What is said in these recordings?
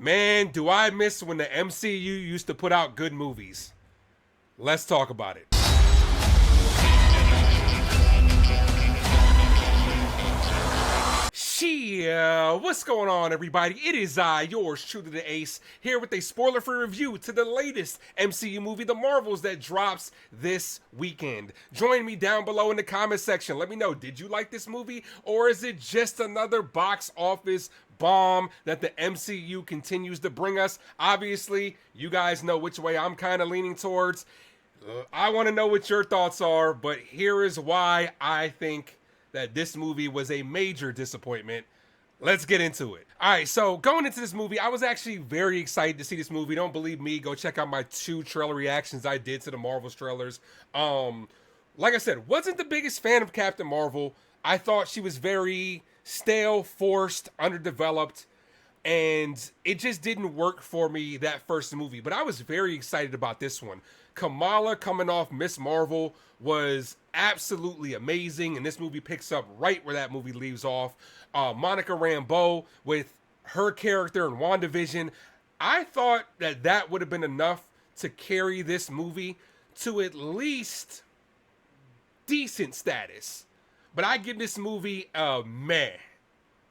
Man, do I miss when the MCU used to put out good movies. Let's talk about it. What's going on, everybody? It is I, yours truly, the Ace, here with a spoiler-free review to the latest MCU movie, The Marvels, that drops this weekend. Join me down below in the comment section. Let me know, did you like this movie, or is it just another box office bomb that the MCU continues to bring us? Obviously, you guys know which way I'm kind of leaning towards. I want to know what your thoughts are, but here is why I think that this movie was a major disappointment. Let's get into it. All right, so going into this movie, I was actually very excited to see this movie. Don't believe me? Go check out my 2 trailer reactions I did to the Marvels trailers. Like I said, wasn't the biggest fan of Captain Marvel. I thought she was very stale, forced, underdeveloped, and it just didn't work for me that first movie. But I was very excited about this one. Kamala coming off Miss Marvel was absolutely amazing, and this movie picks up right where that movie leaves off. Monica Rambeau with her character in WandaVision, I thought that that would have been enough to carry this movie to at least decent status. But I give this movie a meh.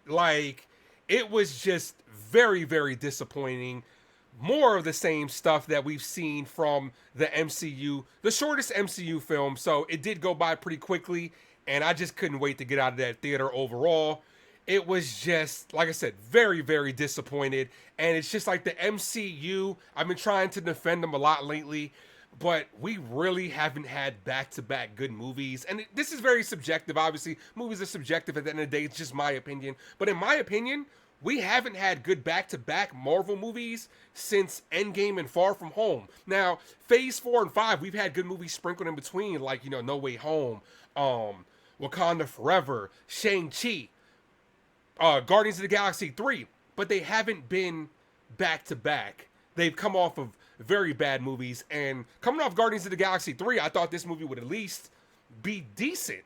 Like, it was just very, very disappointing. More of the same stuff that we've seen from the MCU, the shortest MCU film, so it did go by pretty quickly, and I just couldn't wait to get out of that theater overall. It was just, like I said, very, very disappointed, and it's just like the MCU, I've been trying to defend them a lot lately, but we really haven't had back-to-back good movies, and this is very subjective, obviously. Movies are subjective at the end of the day, it's just my opinion, but in my opinion, we haven't had good back-to-back Marvel movies since Endgame and Far From Home. Now, Phase 4 and 5, we've had good movies sprinkled in between, like, No Way Home, Wakanda Forever, Shang-Chi, Guardians of the Galaxy 3, but they haven't been back-to-back. They've come off of very bad movies, and coming off Guardians of the Galaxy 3, I thought this movie would at least be decent,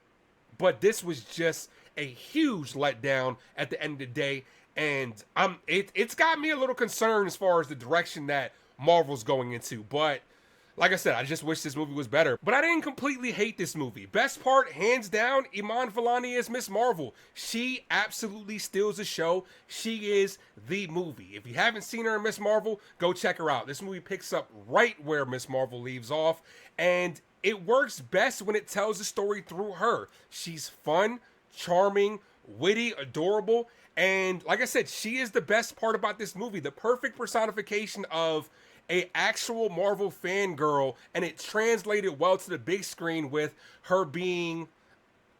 but this was just a huge letdown at the end of the day. And it's got me a little concerned as far as the direction that Marvel's going into. But like I said, I just wish this movie was better. But I didn't completely hate this movie. Best part, hands down, Iman Vellani as Miss Marvel. She absolutely steals the show. She is the movie. If you haven't seen her in Miss Marvel, go check her out. This movie picks up right where Miss Marvel leaves off. And it works best when it tells the story through her. She's fun, charming, witty, adorable. And like I said, she is the best part about this movie. The perfect personification of a actual Marvel fangirl, and it translated well to the big screen with her being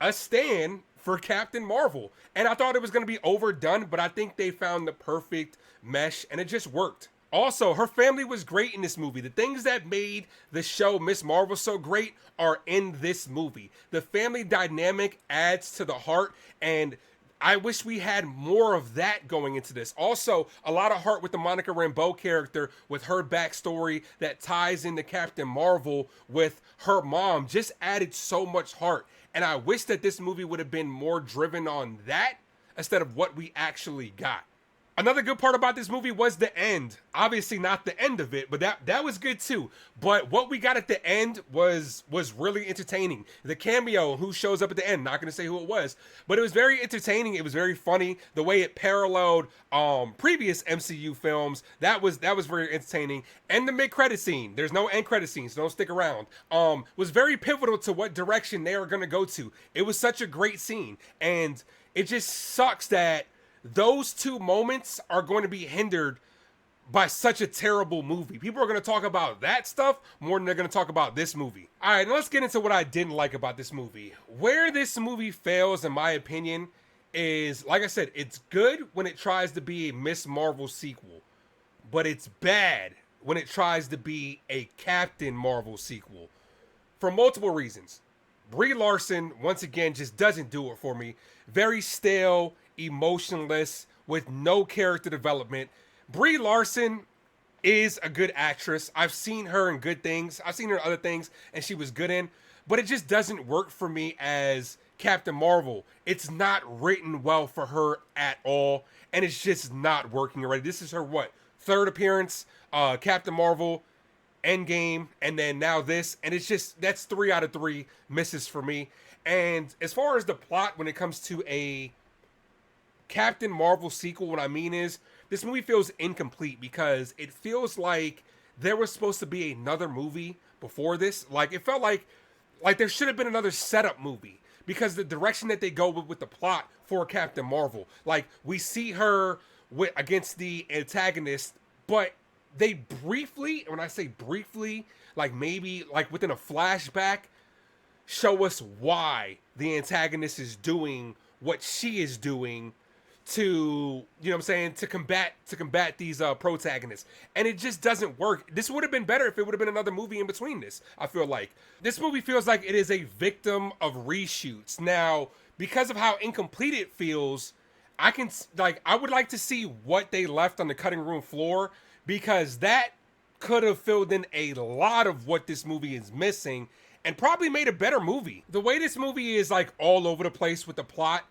a stan for Captain Marvel. And I thought it was going to be overdone, but I think they found the perfect mesh, and it just worked. Also, her family was great in this movie. The things that made the show Miss Marvel so great are in this movie. The family dynamic adds to the heart, and I wish we had more of that going into this. Also, a lot of heart with the Monica Rambeau character, with her backstory that ties into Captain Marvel with her mom, just added so much heart. And I wish that this movie would have been more driven on that instead of what we actually got. Another good part about this movie was the end. Obviously not the end of it, but that was good too. But what we got at the end was really entertaining. The cameo, who shows up at the end, not gonna say who it was, but it was very entertaining. It was very funny. The way it paralleled previous MCU films, that was very entertaining. And the mid-credit scene, there's no end credit scene, so don't stick around. Was very pivotal to what direction they are gonna go to. It was such a great scene, and it just sucks that those 2 moments are going to be hindered by such a terrible movie. People are going to talk about that stuff more than they're going to talk about this movie. All right, now let's get into what I didn't like about this movie. Where this movie fails, in my opinion, is, like I said, it's good when it tries to be a Miss Marvel sequel, but it's bad when it tries to be a Captain Marvel sequel for multiple reasons. Brie Larson, once again, just doesn't do it for me. Very stale, emotionless, with no character development. Brie Larson is a good actress. I've seen her in good things. I've seen her in other things, and she was good in. But it just doesn't work for me as Captain Marvel. It's not written well for her at all, and it's just not working already. This is her, what, third appearance, Captain Marvel, Endgame, and then now this, and it's just that's 3 out of 3 misses for me. And as far as the plot, when it comes to a Captain Marvel sequel, what I mean is this movie feels incomplete because it feels like there was supposed to be another movie before this. Like it felt like there should have been another setup movie because the direction that they go with the plot for Captain Marvel, like we see her against the antagonist, but they briefly, when I say briefly, like maybe like within a flashback, show us why the antagonist is doing what she is doing to, you know what I'm saying, to combat these protagonists. And it just doesn't work. This would have been better if it would have been another movie in between this. I feel like this movie feels like it is a victim of reshoots. Now, because of how incomplete it feels, I would like to see what they left on the cutting room floor, because that could have filled in a lot of what this movie is missing and probably made a better movie. The way this movie is like all over the place with the plot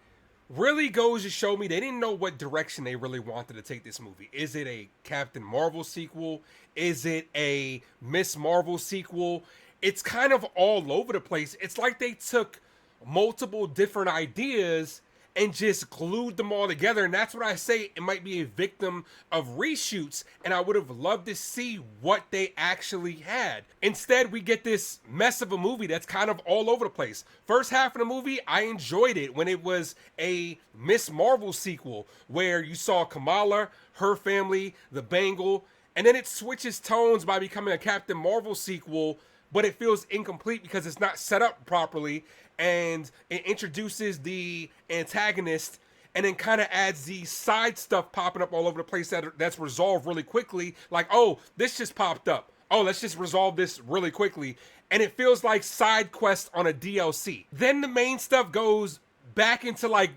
really goes to show me they didn't know what direction they really wanted to take this movie. Is it a Captain Marvel sequel? Is it a Miss Marvel sequel? It's kind of all over the place. It's like they took multiple different ideas and just glued them all together. And that's what I say, it might be a victim of reshoots. And I would have loved to see what they actually had. Instead, we get this mess of a movie that's kind of all over the place. First half of the movie, I enjoyed it when it was a Miss Marvel sequel where you saw Kamala, her family, the Bangle, and then it switches tones by becoming a Captain Marvel sequel, but it feels incomplete because it's not set up properly, and it introduces the antagonist and then kind of adds the side stuff popping up all over the place that's resolved really quickly. Like, oh, this just popped up. Oh, let's just resolve this really quickly. And it feels like side quest on a DLC. Then the main stuff goes back into like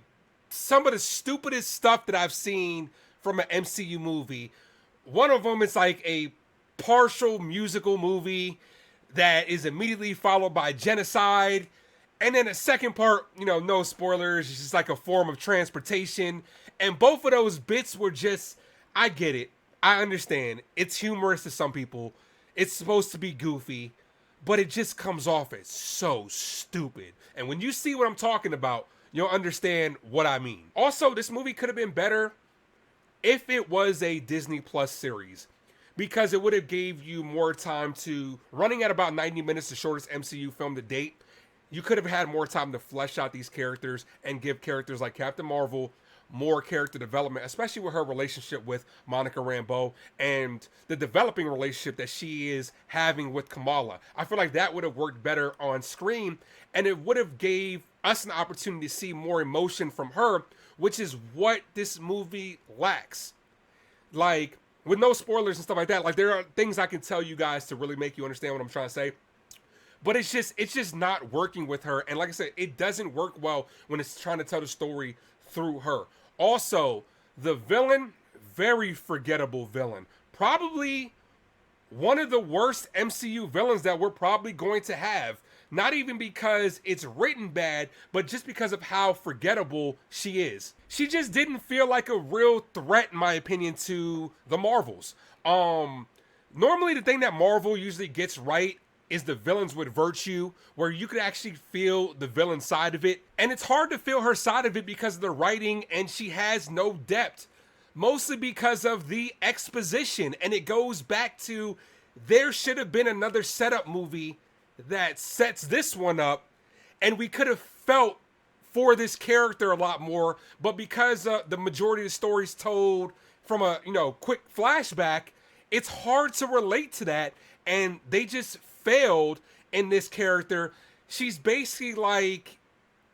some of the stupidest stuff that I've seen from an MCU movie. One of them is like a partial musical movie that is immediately followed by genocide. And then the second part, you know, no spoilers, it's just like a form of transportation. And both of those bits were just, I get it. I understand. It's humorous to some people. It's supposed to be goofy. But it just comes off as so stupid. And when you see what I'm talking about, you'll understand what I mean. Also, this movie could have been better if it was a Disney Plus series, because it would have gave you more time to, running at about 90 minutes, the shortest MCU film to date, you could have had more time to flesh out these characters and give characters like Captain Marvel more character development, especially with her relationship with Monica Rambeau and the developing relationship that she is having with Kamala. I feel like that would have worked better on screen, and it would have gave us an opportunity to see more emotion from her, which is what this movie lacks. Like, with no spoilers and stuff like that, like there are things I can tell you guys to really make you understand what I'm trying to say. But it's just not working with her. And like I said, it doesn't work well when it's trying to tell the story through her. Also, the villain, very forgettable villain. Probably one of the worst MCU villains that we're probably going to have. Not even because it's written bad, but just because of how forgettable she is. She just didn't feel like a real threat, in my opinion, to the Marvels. Normally the thing that Marvel usually gets right is the villains with virtue, where you could actually feel the villain side of it. And it's hard to feel her side of it because of the writing, and she has no depth. Mostly because of the exposition. And it goes back to, there should have been another setup movie that sets this one up, and we could have felt for this character a lot more. But because the majority of the story's told from a, you know, quick flashback, it's hard to relate to that. And they just failed in this character. She's basically like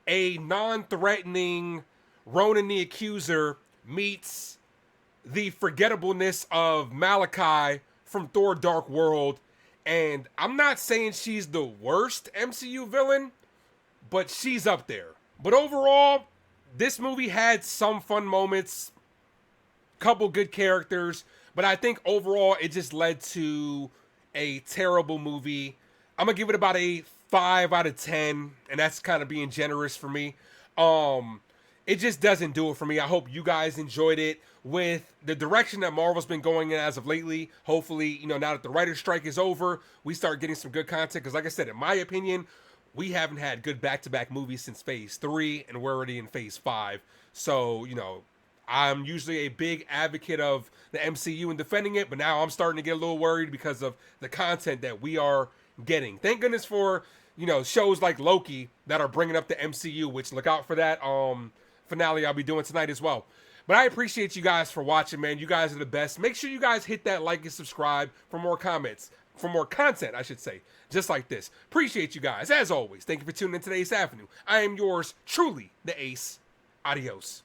a non-threatening Ronan the Accuser meets the forgettableness of Malachi from Thor Dark World. And I'm not saying she's the worst MCU villain, but she's up there. But overall, this movie had some fun moments, couple good characters, but I think overall it just led to a terrible movie. I'm gonna give it about a 5 out of 10, and that's kind of being generous for me. it just doesn't do it for me. I hope you guys enjoyed it. With the direction that Marvel's been going in as of lately, hopefully, now that the writer's strike is over, we start getting some good content. Because, like I said, in my opinion, we haven't had good back-to-back movies since Phase 3, and we're already in Phase 5. So, I'm usually a big advocate of the MCU and defending it, but now I'm starting to get a little worried because of the content that we are getting. Thank goodness for, shows like Loki that are bringing up the MCU, which look out for that finale I'll be doing tonight as well. But I appreciate you guys for watching, man. You guys are the best. Make sure you guys hit that like and subscribe for more comments, for more content, I should say, just like this. Appreciate you guys. As always, thank you for tuning in to Ace Avenue. I am yours truly, the Ace. Adios.